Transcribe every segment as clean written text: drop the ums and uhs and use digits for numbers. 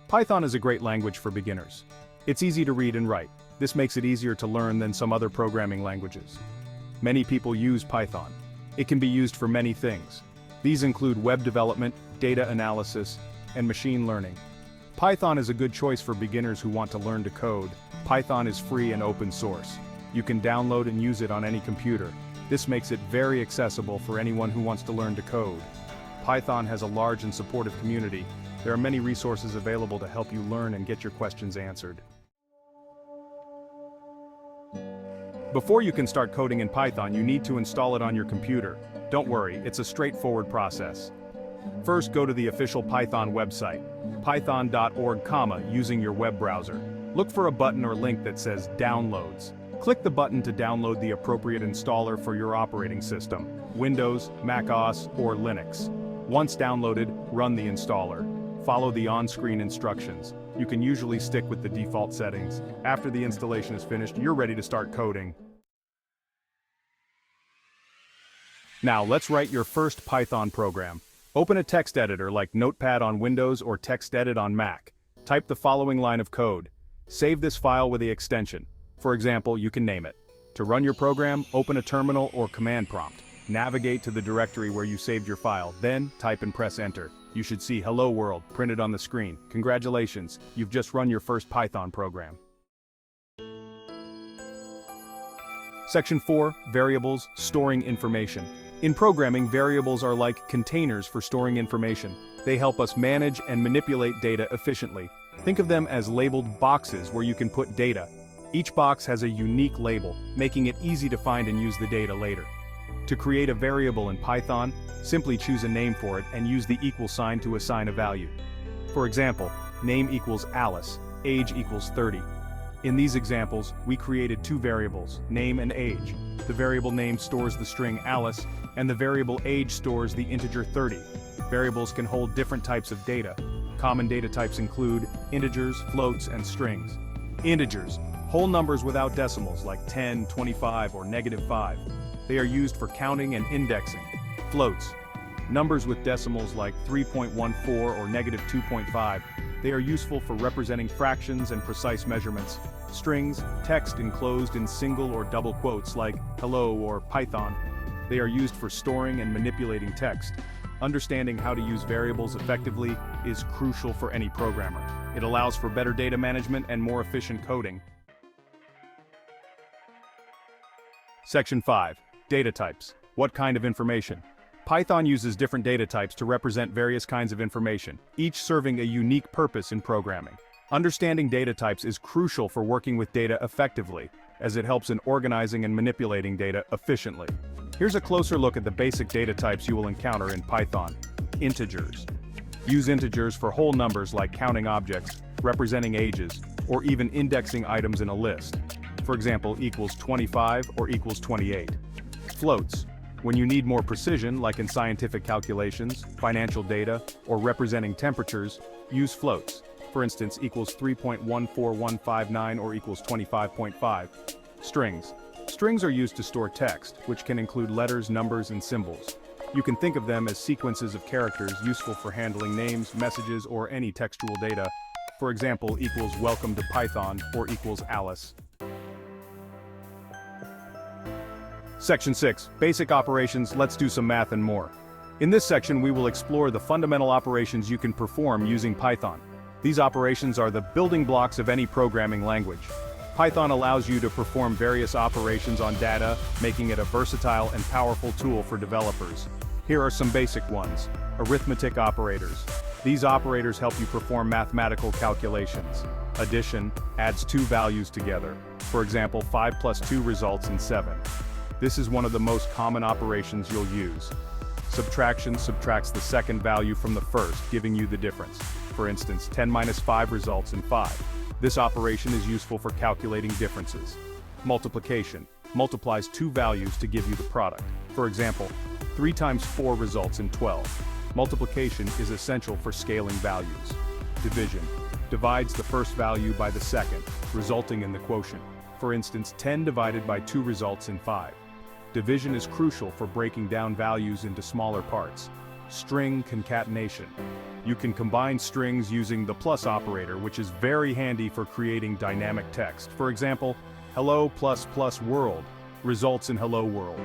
Python is a great language for beginners. It's easy to read and write. This makes it easier to learn than some other programming languages. Many people use Python. It can be used for many things. These include web development, data analysis, and machine learning. Python is a good choice for beginners who want to learn to code. Python is free and open source. You can download and use it on any computer. This makes it very accessible for anyone who wants to learn to code. Python has a large and supportive community. There are many resources available to help you learn and get your questions answered. Before you can start coding in Python, you need to install it on your computer. Don't worry, it's a straightforward process. First, go to the official Python website, python.org, using your web browser. Look for a button or link that says Downloads. Click the button to download the appropriate installer for your operating system, Windows, Mac OS, or Linux. Once downloaded, run the installer. Follow the on-screen instructions. You can usually stick with the default settings. After the installation is finished, you're ready to start coding. Now let's write your first Python program. Open a text editor like Notepad on Windows or TextEdit on Mac. Type the following line of code. Save this file with the extension. For example, you can name it. To run your program, open a terminal or command prompt. Navigate to the directory where you saved your file, then type and press enter. You should see "Hello World" printed on the screen. Congratulations, you've just run your first Python program. Section 4, Variables, Storing Information. In programming, variables are like containers for storing information. They help us manage and manipulate data efficiently. Think of them as labeled boxes where you can put data. Each box has a unique label, making it easy to find and use the data later. To create a variable in Python, simply choose a name for it and use the equal sign to assign a value. For example, name equals Alice, age equals 30. In these examples, we created two variables, name and age. The variable name stores the string Alice, and the variable age stores the integer 30. Variables can hold different types of data. Common data types include integers, floats, and strings. Integers, whole numbers without decimals like 10, 25, or -5. They are used for counting and indexing. Floats, numbers with decimals like 3.14 or -2.5. They are useful for representing fractions and precise measurements. Strings, text enclosed in single or double quotes like hello or Python. They are used for storing and manipulating text. Understanding how to use variables effectively is crucial for any programmer. It allows for better data management and more efficient coding. Section 5. Data types. What kind of information? Python uses different data types to represent various kinds of information, each serving a unique purpose in programming. Understanding data types is crucial for working with data effectively, as it helps in organizing and manipulating data efficiently. Here's a closer look at the basic data types you will encounter in Python. Integers. Use integers for whole numbers like counting objects, representing ages, or even indexing items in a list. For example, equals 25 or equals 28. Floats. When you need more precision, like in scientific calculations, financial data, or representing temperatures, use floats. For instance, equals 3.14159 or equals 25.5. Strings. Strings are used to store text, which can include letters, numbers, and symbols. You can think of them as sequences of characters useful for handling names, messages, or any textual data. For example, equals welcome to Python or equals Alice. Section 6. Basic operations. Let's do some math and more. In this section, we will explore the fundamental operations you can perform using Python. These operations are the building blocks of any programming language. Python allows you to perform various operations on data, making it a versatile and powerful tool for developers. Here are some basic ones. Arithmetic operators. These operators help you perform mathematical calculations. Addition adds two values together. For example, 5 plus 2 results in 7. This is one of the most common operations you'll use. Subtraction subtracts the second value from the first, giving you the difference. For instance, 10 minus 5 results in 5. This operation is useful for calculating differences. Multiplication multiplies two values to give you the product. For example, 3 times 4 results in 12. Multiplication is essential for scaling values. Division divides the first value by the second, resulting in the quotient. For instance, 10 divided by 2 results in 5. Division is crucial for breaking down values into smaller parts. String concatenation You can combine strings using the plus operator, which is very handy for creating dynamic text. For example, hello plus plus world results in hello world.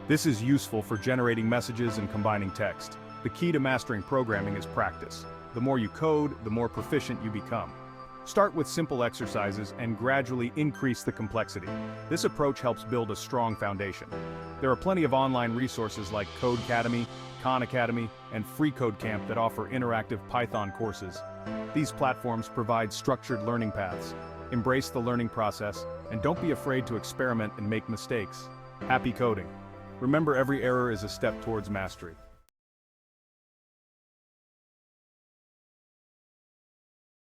This is useful for generating messages and combining text. The key to mastering programming is practice. The more you code, the more proficient you become. Start with simple exercises and gradually increase the complexity. This approach helps build a strong foundation. There are plenty of online resources like Codecademy, Khan Academy, and FreeCodeCamp that offer interactive Python courses. These platforms provide structured learning paths. Embrace the learning process, and don't be afraid to experiment and make mistakes. Happy coding! Remember, every error is a step towards mastery.